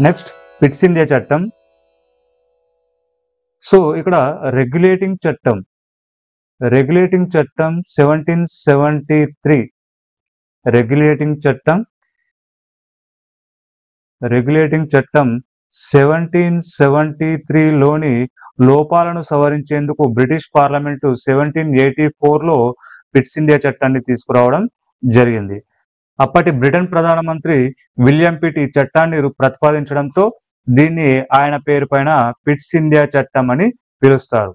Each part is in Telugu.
నెక్స్ట్ పిట్స్ ఇండియా చట్టం. సో ఇక్కడ రెగ్యులేటింగ్ చట్టం 1773 రెగ్యులేటింగ్ చట్టం 1773లోని లోపాలను సవరించేందుకు బ్రిటిష్ పార్లమెంటు 1784లో పిట్స్ ఇండియా చట్టాన్ని తీసుకురావడం జరిగింది. అప్పటి బ్రిటన్ ప్రధానమంత్రి విలియం పిట్ ఈ చట్టాన్ని ప్రతిపాదించడంతో దీన్ని ఆయన పేరు పైన పిట్స్ ఇండియా చట్టం అని పిలుస్తారు.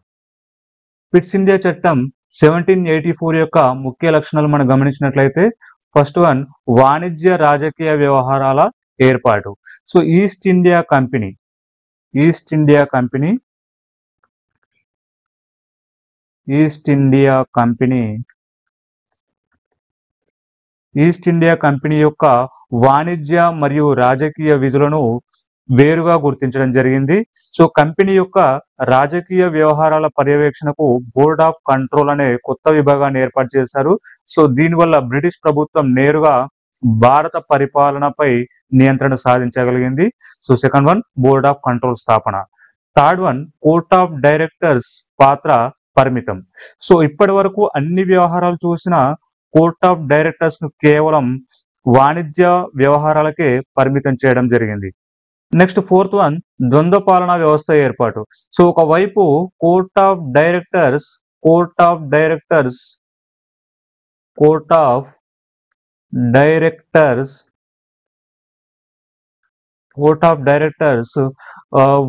పిట్స్ ఇండియా చట్టం 1784 యొక్క ముఖ్య లక్షణాలు మనం గమనించినట్లయితే, ఫస్ట్ వన్ వాణిజ్య రాజకీయ వ్యవహారాల ఏర్పాటు. సో ఈస్ట్ ఇండియా కంపెనీ యొక్క వాణిజ్య మరియు రాజకీయ విధులను వేరుగా గుర్తించడం జరిగింది. సో కంపెనీ యొక్క రాజకీయ వ్యవహారాల పర్యవేక్షణకు బోర్డ్ ఆఫ్ కంట్రోల్ అనే కొత్త విభాగాన్ని ఏర్పాటు చేశారు. సో దీనివల్ల బ్రిటిష్ ప్రభుత్వం నేరుగా భారత పరిపాలనపై నియంత్రణ సాధించగలిగింది. So second one board of control స్థాపన. Third one court of directors పాత్ర పరిమితం. సో ఇప్పటి వరకు అన్ని వ్యవహారాలు చూసిన కోర్ట్ ఆఫ్ డైరెక్టర్స్ ను కేవలం వాణిజ్య వ్యవహారాలకే పరిమితం చేయడం జరిగింది. నెక్స్ట్ ఫోర్త్ వన్ ద్వంద్వ పాలనా వ్యవస్థ ఏర్పాటు. సో ఒకవైపు కోర్ట్ ఆఫ్ డైరెక్టర్స్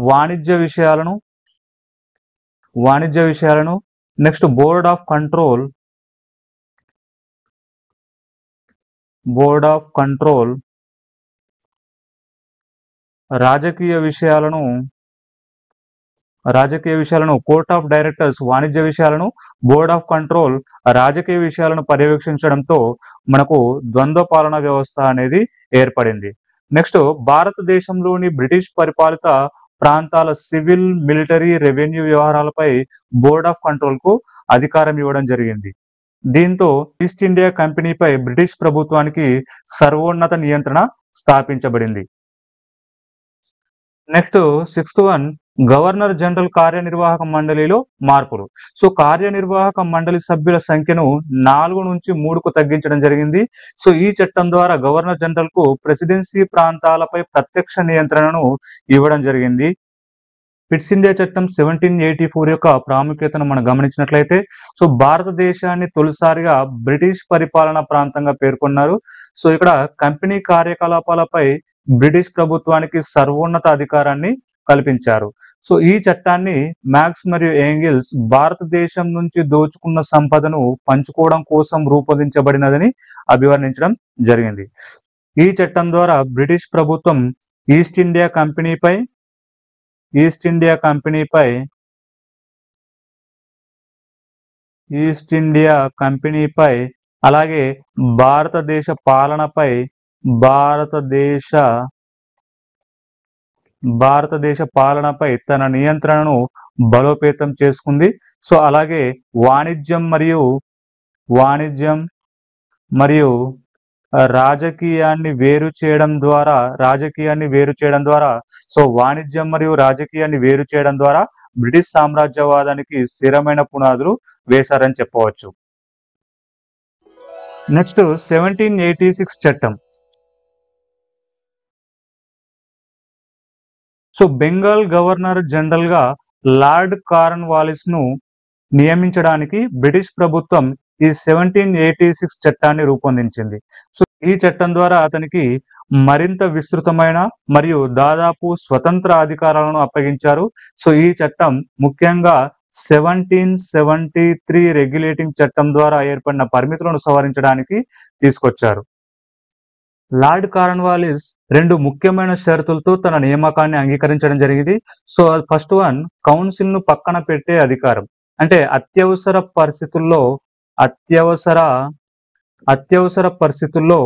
వాణిజ్య విషయాలను నెక్స్ట్ బోర్డ్ ఆఫ్ కంట్రోల్ రాజకీయ విషయాలను కోర్ట్ ఆఫ్ డైరెక్టర్స్ వాణిజ్య విషయాలను, బోర్డ్ ఆఫ్ కంట్రోల్ రాజకీయ విషయాలను పర్యవేక్షించడంతో మనకు ద్వంద్వ పాలనా వ్యవస్థ అనేది ఏర్పడింది. నెక్స్ట్ భారతదేశంలోని బ్రిటిష్ పరిపాలిత ప్రాంతాల సివిల్, మిలిటరీ, రెవెన్యూ వ్యవహారాలపై బోర్డ్ ఆఫ్ కంట్రోల్ కు అధికారం ఇవ్వడం జరిగింది. దీంతో ఈస్ట్ ఇండియా కంపెనీపై బ్రిటిష్ ప్రభుత్వానికి సర్వోన్నత నియంత్రణ స్థాపించబడింది. Next sixth one governor general కార్యనిర్వాహక మండలిలో మార్పులు. సో కార్యనిర్వాహక మండలి సభ్యుల సంఖ్యను 4 నుంచి 3కు తగ్గించడం జరిగింది. సో ఈ చట్టం ద్వారా గవర్నర్ జనరల్ కు ప్రెసిడెన్సీ ప్రాంతాలపై ప్రత్యక్ష నియంత్రణను ఇవ్వడం జరిగింది. పిట్స్ ఇండియా చట్టం 1784 యొక్క ప్రాముఖ్యతను మనం గమనించినట్లయితే, సో భారతదేశాన్ని తొలిసారిగా బ్రిటిష్ పరిపాలనా ప్రాంతంగా పేర్కొన్నారు. సో ఇక్కడ కంపెనీ కార్యకలాపాలపై బ్రిటిష్ ప్రభుత్వానికి సర్వోన్నత అధికారాన్ని కల్పించారు. సో ఈ చట్టాన్ని మార్క్స్ మరియు ఏంగిల్స్ భారతదేశం నుంచి దోచుకున్న సంపదను పంచుకోవడం కోసం రూపొందించబడినదని అభివర్ణించడం జరిగింది. ఈ చట్టం ద్వారా బ్రిటిష్ ప్రభుత్వం ఈస్ట్ ఇండియా కంపెనీపై అలాగే భారతదేశ పాలనపై తన నియంత్రణను బలోపేతం చేసుకుంది. సో అలాగే వాణిజ్యం మరియు రాజకీయాన్ని వేరు చేయడం ద్వారా బ్రిటిష్ సామ్రాజ్యవాదానికి స్థిరమైన పునాదులు వేశారని చెప్పవచ్చు. నెక్స్ట్ 1786 చట్టం. సో బెంగాల్ గవర్నర్ జనరల్ గా లార్డ్ కార్న్వాలిస్ ను నియమించడానికి బ్రిటిష్ ప్రభుత్వం ఈ 1786 చట్టాన్ని రూపొందించింది. సో ఈ చట్టం ద్వారా అతనికి మరింత విస్తృతమైన మరియు దాదాపు స్వతంత్ర అధికారాలను అప్పగించారు. సో ఈ చట్టం ముఖ్యంగా 1773 రెగ్యులేటింగ్ చట్టం ద్వారా ఏర్పడిన పరిమితులను సవరించడానికి తీసుకొచ్చారు. లార్డ్ కార్న్వాలిస్ 2 ముఖ్యమైన షరతులతో తన నియామకాన్ని అంగీకరించడం జరిగింది. సో ఫస్ట్ వన్ కౌన్సిల్ ను పక్కన పెట్టే అధికారం. అంటే అత్యవసర పరిస్థితుల్లో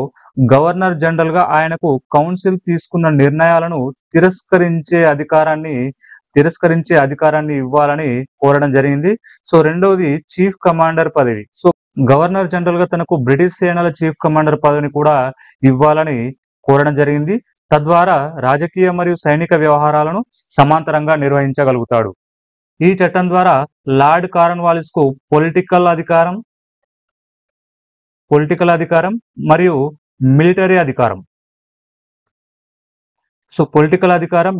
గవర్నర్ జనరల్ గా ఆయనకు కౌన్సిల్ తీసుకున్న నిర్ణయాలను తిరస్కరించే అధికారాన్ని ఇవ్వాలని కోరడం జరిగింది. సో రెండవది చీఫ్ కమాండర్ పదవి. సో గవర్నర్ జనరల్ గా తనకు బ్రిటిష్ సేనల చీఫ్ కమాండర్ పదవిని కూడా ఇవ్వాలని కోరడం జరిగింది. తద్వారా రాజకీయ మరియు సైనిక వ్యవహారాలను సమాంతరంగా నిర్వహించగలుగుతాడు. ఈ చట్టం ద్వారా లార్డ్ కార్న్వాలిస్ కు పొలిటికల్ అధికారం మరియు మిలిటరీ అధికారం.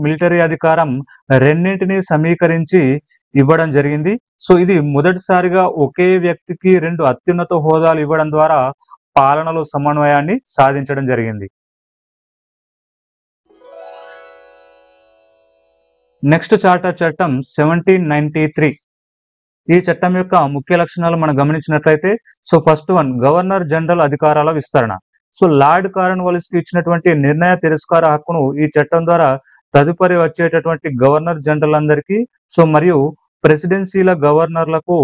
మిలిటరీ అధికారం రెండింటినీ సమీకరించి ఇవ్వడం జరిగింది. సో ఇది మొదటిసారిగా ఒకే వ్యక్తికి 2 అత్యున్నత హోదాలు ఇవ్వడం ద్వారా పాలనలో సమన్వయాన్ని సాధించడం జరిగింది. నెక్స్ట్ చార్టర్ చట్టం 1793. ఈ చట్టం యొక్క ముఖ్య లక్షణాలు మనం గమనించినట్లయితే, so first one, governor general అధికారాల విస్తరణ. సో లార్డ్ కార్న్వాలిస్ కి ఇచ్చినటువంటి నిర్ణయ తిరస్కార హక్కును ఈ చట్టం ద్వారా తదుపరి వచ్చేటటువంటి గవర్నర్ జనరల్ అందరికీ, సో మరియు ప్రెసిడెన్సీల గవర్నర్లకు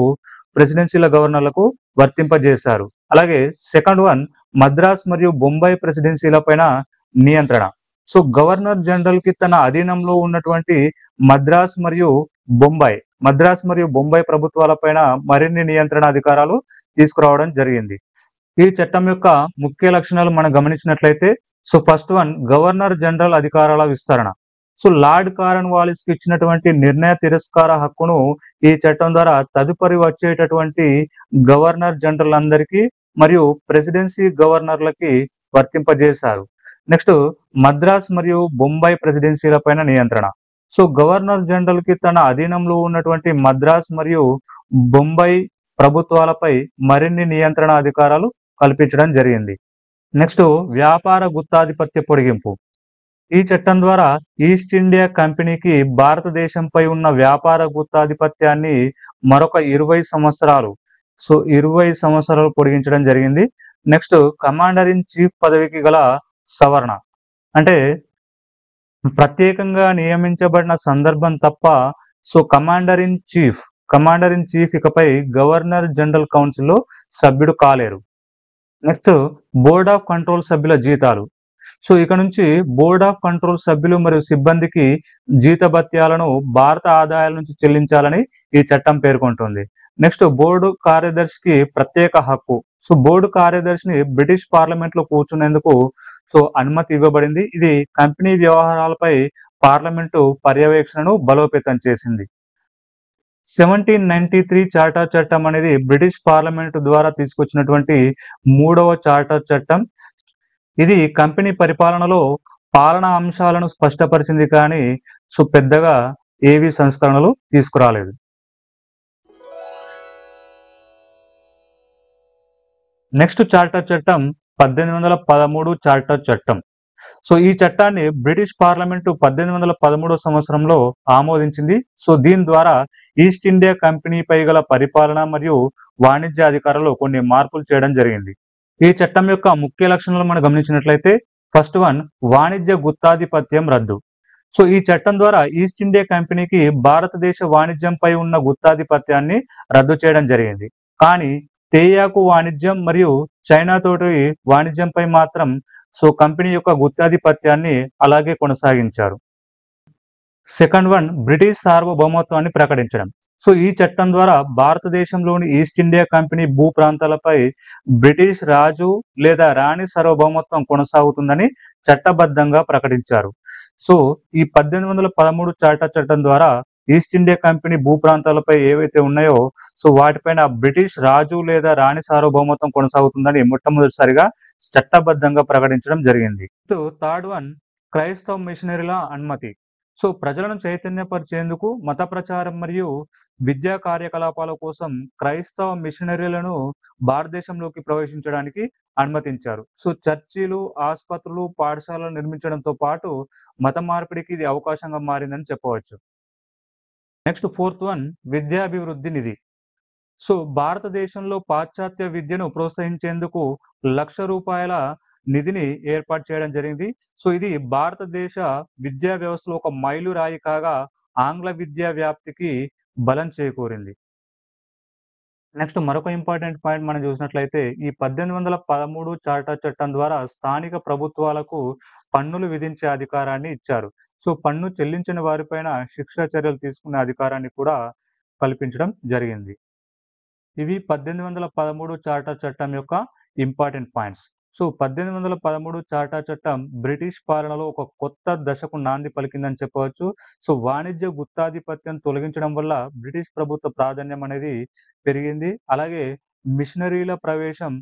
వర్తింపజేశారు. అలాగే సెకండ్ వన్, మద్రాస్ మరియు బొంబాయి ప్రెసిడెన్సీల పైన నియంత్రణ. సో గవర్నర్ జనరల్ కి తన అధీనంలో ఉన్నటువంటి మద్రాస్ మరియు బొంబాయి ప్రభుత్వాల పైన మరిన్ని నియంత్రణ అధికారాలు తీసుకురావడం జరిగింది. ఈ చట్టం యొక్క ముఖ్య లక్షణాలు మనం గమనించినట్లయితే, so first one, governor general అధికారాల విస్తరణ. సో లార్డ్ కార్న్వాలిస్ కి ఇచ్చినటువంటి నిర్ణయ తిరస్కార హక్కును ఈ చట్టం ద్వారా తదుపరి వచ్చేటటువంటి గవర్నర్ జనరల్ అందరికీ మరియు ప్రెసిడెన్సీ గవర్నర్లకి వర్తింపజేశారు. నెక్స్ట్, మద్రాస్ మరియు బొంబాయి ప్రెసిడెన్సీల పైన నియంత్రణ. సో గవర్నర్ జనరల్ కి తన అధీనంలో ఉన్నటువంటి మద్రాస్ మరియు బొంబాయి ప్రభుత్వాలపై మరిన్ని నియంత్రణ అధికారాలు కల్పించడం జరిగింది. నెక్స్ట్, వ్యాపార గుత్తాధిపత్య పొడిగింపు. ఈ చట్టం ద్వారా ఈస్ట్ ఇండియా కంపెనీకి భారతదేశంపై ఉన్న వ్యాపార గుత్తాధిపత్యాన్ని మరొక 20 సంవత్సరాలు, సో 20 సంవత్సరాలు పొడిగించడం జరిగింది. నెక్స్ట్, కమాండర్ ఇన్ చీఫ్ పదవికి గల సవరణ. అంటే ప్రత్యేకంగా నియమించబడిన సందర్భం తప్ప సో కమాండర్ ఇన్ చీఫ్ ఇకపై గవర్నర్ జనరల్ కౌన్సిల్లో సభ్యుడు కాలేరు. నెక్స్ట్, బోర్డ్ ఆఫ్ కంట్రోల్ సభ్యుల జీతాలు. సో ఇక నుంచి బోర్డ్ ఆఫ్ కంట్రోల్ సభ్యులు మరియు సిబ్బందికి జీతభత్యాలను భారత ఆదాయాల నుంచి చెల్లించాలని ఈ చట్టం పేర్కొంటుంది. నెక్స్ట్, బోర్డు కార్యదర్శికి ప్రత్యేక హక్కు. సో బోర్డు కార్యదర్శిని బ్రిటిష్ పార్లమెంట్ లో కూర్చునేందుకు సో అనుమతి ఇవ్వబడింది. ఇది కంపెనీ వ్యవహారాలపై పార్లమెంటు పర్యవేక్షణను బలోపేతం చేసింది. 1793 చార్టర్ చట్టం అనేది బ్రిటిష్ పార్లమెంట్ ద్వారా తీసుకొచ్చినటువంటి 3వ చార్టర్ చట్టం. ఇది కంపెనీ పరిపాలనలో పాలనా అంశాలను స్పష్టపరిచింది, కానీ సో పెద్దగా ఏవి సంస్కరణలు తీసుకురాలేదు. నెక్స్ట్ చార్టర్ చట్టం 1813 చార్టర్ చట్టం. సో ఈ చట్టాన్ని బ్రిటిష్ పార్లమెంటు 1813 సంవత్సరంలో ఆమోదించింది. సో దీని ద్వారా ఈస్ట్ ఇండియా కంపెనీపై గల పరిపాలన మరియు వాణిజ్య అధికారంలో కొన్ని మార్పులు చేయడం జరిగింది. ఈ చట్టం యొక్క ముఖ్య లక్షణాలు మనం గమనించినట్లయితే, ఫస్ట్ వన్, వాణిజ్య గుత్తాధిపత్యం రద్దు. సో ఈ చట్టం ద్వారా ఈస్ట్ ఇండియా కంపెనీకి భారతదేశ వాణిజ్యంపై ఉన్న గుత్తాధిపత్యాన్ని రద్దు చేయడం జరిగింది. కానీ తేయాకు వాణిజ్యం మరియు చైనా తోటి వాణిజ్యంపై మాత్రం సో కంపెనీ యొక్క గుత్తాధిపత్యాన్ని అలాగే కొనసాగించారు. సెకండ్ వన్, బ్రిటిష్ సార్వభౌమత్వాన్ని ప్రకటించడం. సో ఈ చట్టం ద్వారా భారతదేశంలోని ఈస్ట్ ఇండియా కంపెనీ భూ ప్రాంతాలపై బ్రిటిష్ రాజు లేదా రాణి సార్వభౌమత్వం కొనసాగుతుందని చట్టబద్ధంగా ప్రకటించారు. సో ఈ 1813 చార్టర్ చట్టం ద్వారా ఈస్ట్ ఇండియా కంపెనీ భూ ప్రాంతాలపై ఏవైతే ఉన్నాయో సో వాటిపైన బ్రిటిష్ రాజు లేదా రాణి సార్వభౌమత్వం కొనసాగుతుందని మొట్టమొదటిసారిగా చట్టబద్ధంగా ప్రకటించడం జరిగింది. థర్డ్ వన్, క్రైస్తవ మిషనరీల అనుమతి. సో ప్రజలను చైతన్యపరిచేందుకు మత ప్రచారం మరియు విద్యా కార్యకలాపాల కోసం క్రైస్తవ మిషనరీలను భారతదేశంలోకి ప్రవేశించడానికి అనుమతించారు. సో చర్చిలు, ఆసుపత్రులు, పాఠశాలలు నిర్మించడంతో పాటు మత మార్పిడికి ఇది అవకాశంగా మారిందని చెప్పవచ్చు. నెక్స్ట్ ఫోర్త్ వన్, విద్యాభివృద్ధి నిధి. సో భారతదేశంలో పాశ్చాత్య విద్యను ప్రోత్సహించేందుకు ₹1,00,000 నిధిని ఏర్పాటు చేయడం జరిగింది. సో ఇది భారతదేశ విద్యా వ్యవస్థలో ఒక మైలురాయి కాగా ఆంగ్ల విద్యా వ్యాప్తికి బలం చేకూరింది. నెక్స్ట్ మరొక ఇంపార్టెంట్ పాయింట్ మనం చూసినట్లయితే, ఈ 1813 చార్టర్ చట్టం ద్వారా స్థానిక ప్రభుత్వాలకు పన్నులు విధించే అధికారాన్ని ఇచ్చారు. సో పన్ను చెల్లించిన వారిపైన శిక్షా చర్యలు తీసుకునే అధికారాన్ని కూడా కల్పించడం జరిగింది. ఇవి 1813 చార్టర్ చట్టం యొక్క ఇంపార్టెంట్ పాయింట్స్. సో 1813 చార్టర్ చట్టం బ్రిటిష్ పాలనలో ఒక కొత్త దశకు నాంది పలికిందని చెప్పవచ్చు. సో వాణిజ్య గుత్తాధిపత్యం తొలగించడం వల్ల బ్రిటిష్ ప్రభుత్వ ప్రాధాన్యం అనేది పెరిగింది. అలాగే మిషనరీల ప్రవేశం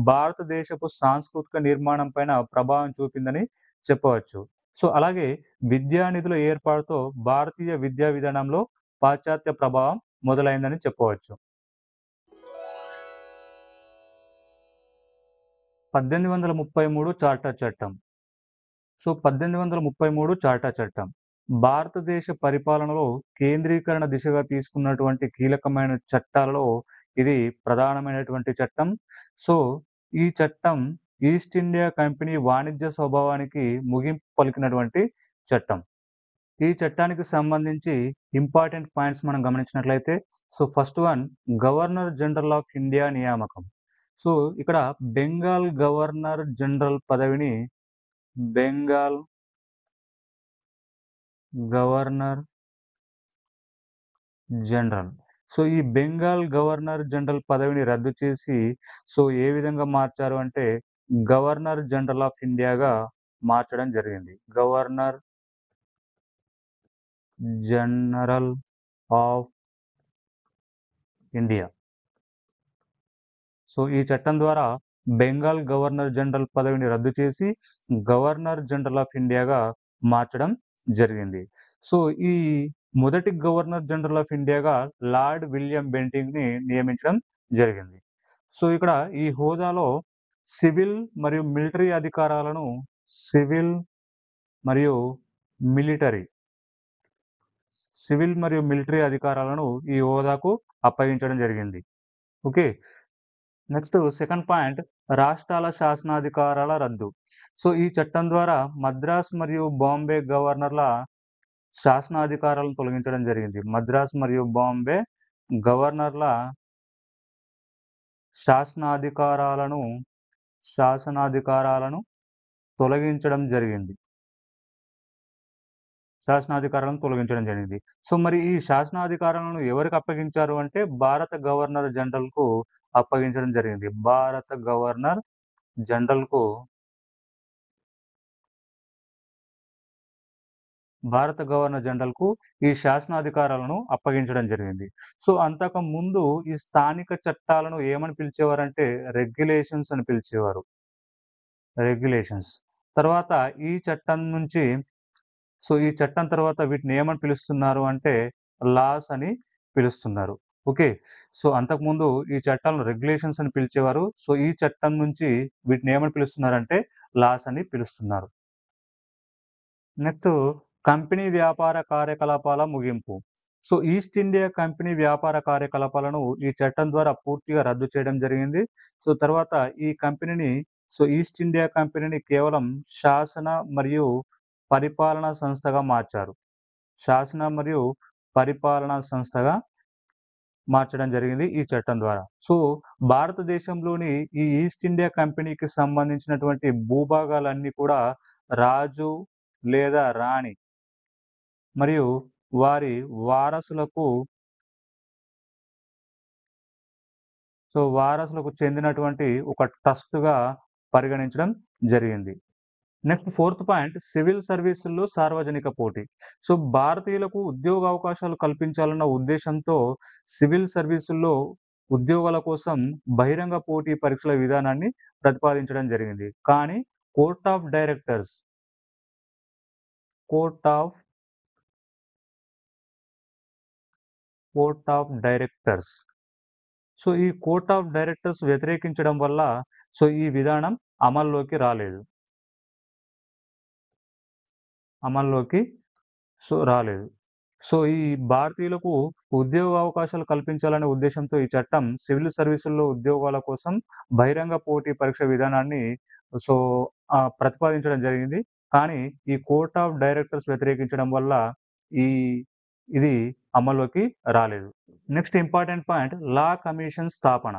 భారతదేశపు సాంస్కృతిక నిర్మాణం పైన ప్రభావం చూపిందని చెప్పవచ్చు. సో అలాగే విద్యా నిధుల ఏర్పాటుతో భారతీయ విద్యా విధానంలో పాశ్చాత్య ప్రభావం మొదలైందని చెప్పవచ్చు. 1833 చార్టర్ చట్టం. సో 1833 చార్టర్ చట్టం భారతదేశ పరిపాలనలో కేంద్రీకరణ దిశగా తీసుకున్నటువంటి కీలకమైన చట్టాలలో ఇది ప్రధానమైనటువంటి చట్టం. సో ఈ చట్టం ఈస్ట్ ఇండియా కంపెనీ వాణిజ్య స్వభావానికి ముగింపు పలికినటువంటి చట్టం. ఈ చట్టానికి సంబంధించి ఇంపార్టెంట్ పాయింట్స్ మనం గమనించినట్లయితే, so first one governor general of India నియామకం. సో ఇక్కడ బెంగాల్ గవర్నర్ జనరల్ పదవిని బెంగాల్ గవర్నర్ జనరల్. సో ఈ బెంగాల్ గవర్నర్ జనరల్ పదవిని రద్దు చేసి సో ఏ విధంగా మార్చారు అంటే గవర్నర్ జనరల్ ఆఫ్ ఇండియాగా మార్చడం జరిగింది. Governor general of India. So ఈ చట్టం ద్వారా బెంగాల్ గవర్నర్ జనరల్ పదవిని రద్దు చేసి గవర్నర్ జనరల్ ఆఫ్ ఇండియాగా మార్చడం జరిగింది. సో ఈ మొదటి గవర్నర్ జనరల్ ఆఫ్ ఇండియాగా లార్డ్ విలియం బెంటింగ్‌ని నియమించడం జరిగింది. సో ఇక్కడ ఈ హోదాలో సివిల్ మరియు మిలిటరీ అధికారాలను సివిల్ మరియు మిలిటరీ సివిల్ మరియు మిలిటరీ అధికారాలను ఈ హోదాకు అప్పగించడం జరిగింది. ఓకే. నెక్స్ట్ సెకండ్ పాయింట్ రాష్ట్రాల శాసనాధికారాల రద్దు. సో ఈ చట్టం ద్వారా మద్రాస్ మరియు బాంబే గవర్నర్ల శాసనాధికారాలను తొలగించడం జరిగింది. మద్రాస్ మరియు బాంబే గవర్నర్ల శాసనాధికారాలను శాసనాధికారాలను తొలగించడం జరిగింది. శాసనాధికారాలను తొలగించడం జరిగింది. సో మరి ఈ శాసనాధికారాలను ఎవరికి అప్పగించారు అంటే భారత గవర్నర్ జనరల్‌కు అప్పగించడం జరిగింది. భారత గవర్నర్ జనరల్‌కు భారత గవర్నర్ జనరల్‌కు ఈ శాసనాధికారాలను అప్పగించడం జరిగింది. సో అంతకుముందు ఈ స్థానిక చట్టాలను ఏమని పిలిచేవారంటే రెగ్యులేషన్స్ అని పిలిచేవారు. రెగ్యులేషన్స్. తర్వాత ఈ చట్టం నుంచి ఈ చట్టం తర్వాత వీటిని ఏమని పిలుస్తున్నారు అంటే లాస్ అని పిలుస్తున్నారు. ఓకే. సో అంతకుముందు ఈ చట్టాలను రెగ్యులేషన్స్ అని పిలిచేవారు. సో ఈ చట్టం నుంచి వీటిని ఏమని పిలుస్తున్నారంటే లాస్ అని పిలుస్తున్నారు. నెక్స్ట్ కంపెనీ వ్యాపార కార్యకలాపాల ముగింపు. సో ఈస్ట్ ఇండియా కంపెనీ వ్యాపార కార్యకలాపాలను ఈ చట్టం ద్వారా పూర్తిగా రద్దు చేయడం జరిగింది. సో తర్వాత ఈ కంపెనీని ఈస్ట్ ఇండియా కంపెనీని కేవలం శాసన మరియు పరిపాలనా సంస్థగా మార్చారు. శాసన మరియు పరిపాలనా సంస్థగా మార్చడం జరిగింది ఈ చట్టం ద్వారా. సో భారతదేశంలోని ఈ ఈస్ట్ ఇండియా కంపెనీకి సంబంధించినటువంటి భూభాగాలన్నీ కూడా రాజు లేదా రాణి మరియు వారి వారసులకు వారసులకు చెందినటువంటి ఒక ట్రస్ట్‌గా పరిగణించడం జరిగింది. నెక్స్ట్ ఫోర్త్ పాయింట్ సివిల్ సర్వీసుల్లో సార్వజనిక పోటీ. సో భారతీయులకు ఉద్యోగ అవకాశాలు కల్పించాలన్న ఉద్దేశంతో సివిల్ సర్వీసుల్లో ఉద్యోగాల కోసం బహిరంగ పోటీ పరీక్షల విధానాన్ని ప్రతిపాదించడం జరిగింది. కానీ court of directors court of court of directors ఈ కోర్ట్ ఆఫ్ డైరెక్టర్స్ వ్యతిరేకించడం వల్ల ఈ విధానం అమల్లోకి రాలేదు. అమల్లోకి రాలేదు. ఈ భారతీయులకు ఉద్యోగ అవకాశాలు కల్పించాలనే ఉద్దేశంతో ఈ చట్టం సివిల్ సర్వీసుల్లో ఉద్యోగాల కోసం బహిరంగ పోటీ పరీక్ష విధానాన్ని సో ప్రతిపాదించడం జరిగింది. కానీ ఈ కోర్ట్ ఆఫ్ డైరెక్టర్స్ వ్యతిరేకించడం వల్ల ఈ ఇది అమల్లోకి రాలేదు. Next important point law commission స్థాపన.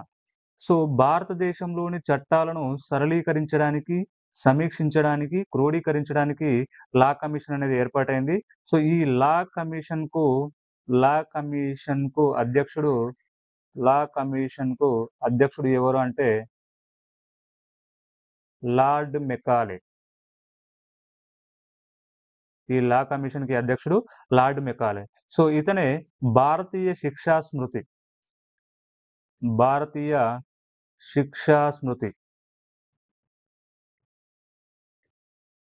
భారతదేశంలోని చట్టాలను సరళీకరించడానికి, సమీక్షించడానికి, క్రోడీకరించడానికి లా కమిషన్ అనేది ఏర్పాటైంది. ఈ లా కమిషన్‌కు అధ్యక్షుడు ఎవరు అంటే లార్డ్ మెకాలే. ఈ లా కమిషన్‌కి అధ్యక్షుడు లార్డ్ మెకాలే. సో, ఇతనే భారతీయ శిక్షా స్మృతి, భారతీయ శిక్షా స్మృతి,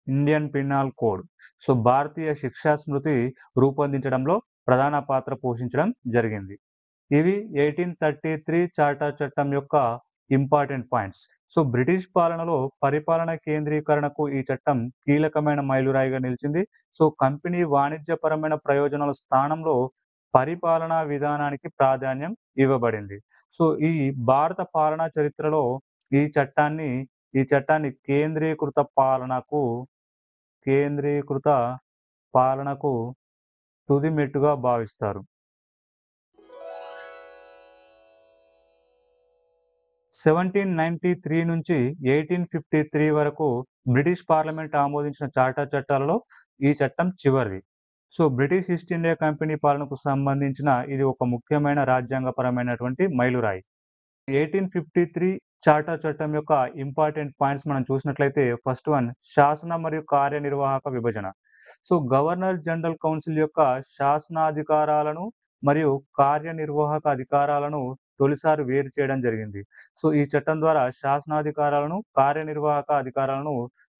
ఇండియన్ పీనల్ కోడ్. సో, భారతీయ శిక్షా స్మృతి రూపొందించడంలో ప్రధాన పాత్ర పోషించడం జరిగింది. ఇవి 1833 చార్టర్ చట్టం యొక్క ఇంపార్టెంట్ పాయింట్స్. సో, బ్రిటిష్ పాలనలో పరిపాలన కేంద్రీకరణకు ఈ చట్టం కీలకమైన మైలురాయిగా నిలిచింది. సో, కంపెనీ వాణిజ్యపరమైన ప్రయోజనాల స్థానంలో పరిపాలనా విధానానికి ప్రాధాన్యం ఇవ్వబడింది. సో, ఈ భారత పాలనా చరిత్రలో ఈ చట్టాన్ని ఈ చట్టాన్ని కేంద్రీకృత పాలనకు తుది మెట్టుగా భావిస్తారు. 1793 నుంచి 1853 వరకు బ్రిటిష్ పార్లమెంట్ ఆమోదించిన చార్టర్ చట్టాలలో ఈ చట్టం చివరిది. So, British east India company పాలనకు సంబంధించిన ఇది ఒక ముఖ్యమైన రాజ్యాంగపరమైనటువంటి మైలురాయి. 1853 చార్టర్ చట్టం యొక్క ఇంపార్టెంట్ పాయింట్స్ మనం చూసినట్లయితే ఫస్ట్ వన్ శాసన మరియు కార్యనిర్వాహక విభజన. సో, గవర్నర్ జనరల్ కౌన్సిల్ యొక్క శాసనాధికారాలను మరియు కార్యనిర్వాహక అధికారాలను తొలిసారి వేరు చేయడం జరిగింది. సో, ఈ చట్టం ద్వారా శాసనాధికారాలను, కార్యనిర్వాహక అధికారాలను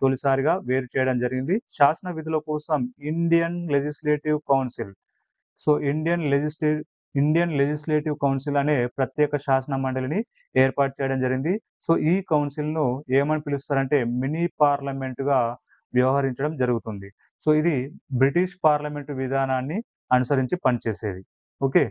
తొలిసారిగా వేరు చేయడం జరిగింది. శాసన విధుల కోసం Indian legislative council. So, Indian legislative council అనే ప్రత్యేక శాసన మండలిని ఏర్పాటు చేయడం జరిగింది. సో, ఈ కౌన్సిల్‌ను ఏమని పిలుస్తారంటే మినీ పార్లమెంట్‌గా వ్యవహరించడం జరుగుతుంది. సో, ఇది బ్రిటిష్ పార్లమెంటు విధానాన్ని అనుసరించి పనిచేసేది. ఓకే.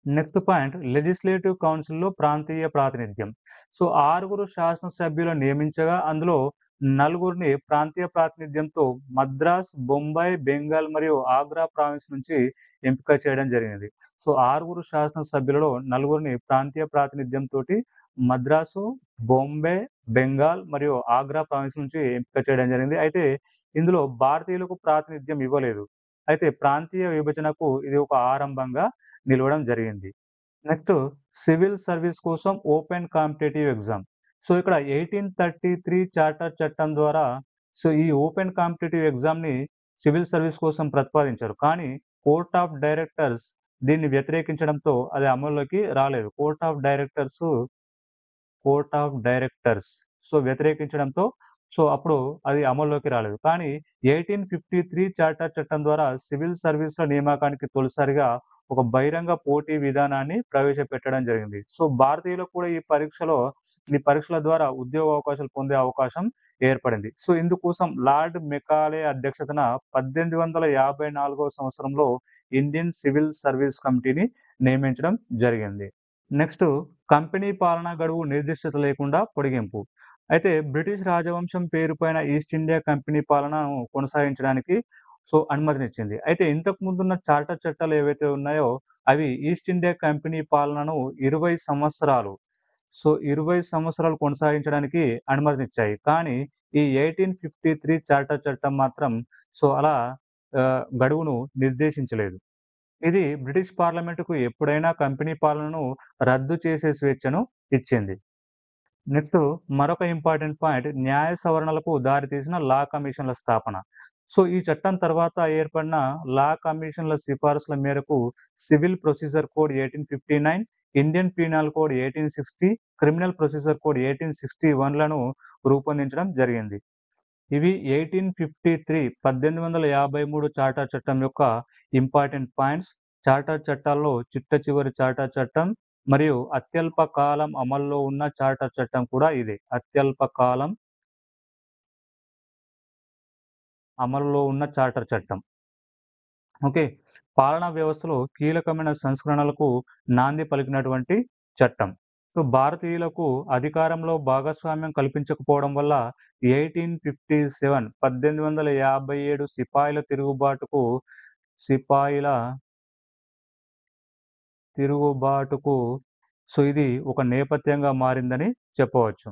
నెక్స్ట్ పాయింట్ లెజిస్లేటివ్ కౌన్సిల్‌లో ప్రాంతీయ ప్రాతినిధ్యం. సో, 6 శాసనసభ్యులను నియమించగా అందులో నలుగురిని ప్రాంతీయ ప్రాతినిధ్యంతో మద్రాస్, బొంబాయి, బెంగాల్ మరియు ఆగ్రా ప్రావిన్స్ నుంచి ఎంపిక చేయడం జరిగింది. సో, 6 శాసనసభ్యులలో నలుగురిని ప్రాంతీయ ప్రాతినిధ్యంతోటి మద్రాసు, బొంబే, బెంగాల్ మరియు ఆగ్రా ప్రావిన్స్ నుంచి ఎంపిక చేయడం జరిగింది. అయితే ఇందులో భారతీయులకు ప్రాతినిధ్యం ఇవ్వలేదు. అయితే ప్రాంతీయ విభజనకు ఇది ఒక ఆరంభంగా నిలవడం జరిగింది. నెక్స్ట్ సివిల్ సర్వీస్ కోసం ఓపెన్ కాంపిటీటివ్ ఎగ్జామ్. సో, ఇక్కడ 1833 చార్టర్ చట్టం ద్వారా ఈ ఓపెన్ కాంపిటీటివ్ ఎగ్జామ్‌ని సివిల్ సర్వీస్ కోసం ప్రతిపాదించారు. కానీ కోర్ట్ ఆఫ్ డైరెక్టర్స్ దీన్ని వ్యతిరేకించడంతో అది అమల్లోకి రాలేదు. కోర్ట్ ఆఫ్ డైరెక్టర్స్ వ్యతిరేకించడంతో అప్పుడు అది అమల్లోకి రాలేదు. కానీ 1853 చార్టర్ చట్టం ద్వారా సివిల్ సర్వీస్‌ల నియామకానికి తొలిసారిగా ఒక బహిరంగ పోటీ విధానాన్ని ప్రవేశపెట్టడం జరిగింది. సో, భారతీయులకు కూడా ఈ పరీక్షల ద్వారా ఉద్యోగ అవకాశాలు పొందే అవకాశం ఏర్పడింది. సో, ఇందుకోసం లార్డ్ మెకాలే అధ్యక్షతన 1854వ సంవత్సరంలో ఇండియన్ సివిల్ సర్వీస్ కమిటీని నియమించడం జరిగింది. నెక్స్ట్ కంపెనీ పాలనా గడువు నిర్దిష్టత లేకుండా పొడిగింపు. అయితే బ్రిటిష్ రాజవంశం పేరుపైన ఈస్ట్ ఇండియా కంపెనీ పాలనను కొనసాగించడానికి అనుమతినిచ్చింది. అయితే ఇంతకు ముందున్న చార్టర్ చట్టాలు ఏవైతే ఉన్నాయో అవి ఈస్ట్ ఇండియా కంపెనీ పాలనను 20 సంవత్సరాలు 20 సంవత్సరాలు కొనసాగించడానికి అనుమతినిచ్చాయి. కానీ ఈ 1853 చార్టర్ చట్టం మాత్రం అలా గడువును నిర్దేశించలేదు. ఇది బ్రిటిష్ పార్లమెంటుకు ఎప్పుడైనా కంపెనీ పాలనను రద్దు చేసే స్వేచ్ఛను ఇచ్చింది. నెక్స్ట్ మరొక ఇంపార్టెంట్ పాయింట్ న్యాయ సవరణలకు దారితీసిన లా కమిషన్ల స్థాపన. ఈ చట్టం తర్వాత ఏర్పడిన లా కమిషన్ల సిఫారసుల మేరకు civil procedure code 1859, Indian penal code 1860, criminal procedure code 1861లను రూపొందించడం జరిగింది. ఇవి 1853 చార్టర్ చట్టం యొక్క ఇంపార్టెంట్ పాయింట్స్. చార్టర్ చట్టాల్లో చిట్టచివరి చార్టర్ చట్టం మరియు అత్యల్ప కాలం అమల్లో ఉన్న చార్టర్ చట్టం కూడా ఇదే. అత్యల్ప కాలం అమలులో ఉన్న చార్టర్ చట్టం. ఓకే. పాలనా వ్యవస్థలో కీలకమైన సంస్కరణలకు నాంది పలికినటువంటి చట్టం. భారతీయులకు అధికారంలో భాగస్వామ్యం కల్పించకపోవడం వల్ల 1857 సిపాయిల తిరుగుబాటుకు ఇది ఒక నేపథ్యంగా మారిందని చెప్పవచ్చు.